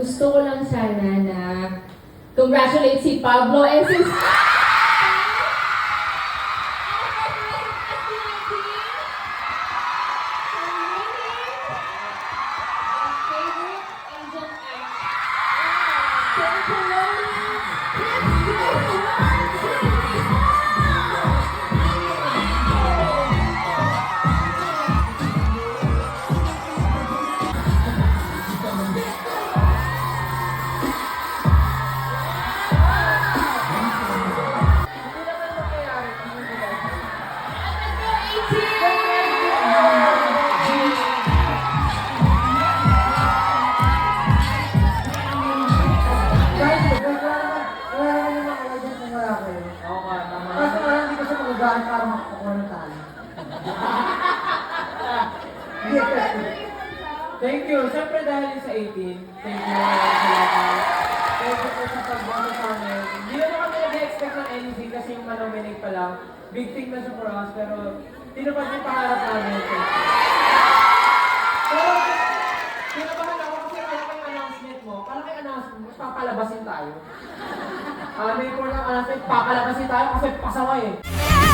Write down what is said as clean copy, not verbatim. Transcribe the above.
Gusto ko lang sana na congratulate si Pablo and si para makakuha ng talo. Thank you. Siyempre dahil sa 18, thank you salamat. Thank you po sa pag-boto sa amin. Hindi naman kami nag-expect ng anything kasi yung manominate pa lang. Big thing na siya for us, pero tinupad yung pangarap namin. Pero, kinabahan ako kasi kaya kayong announcement mo. Parang kay announcement mo, papalabasin tayo. May important announcement, papalabasin tayo kasi pasaway eh.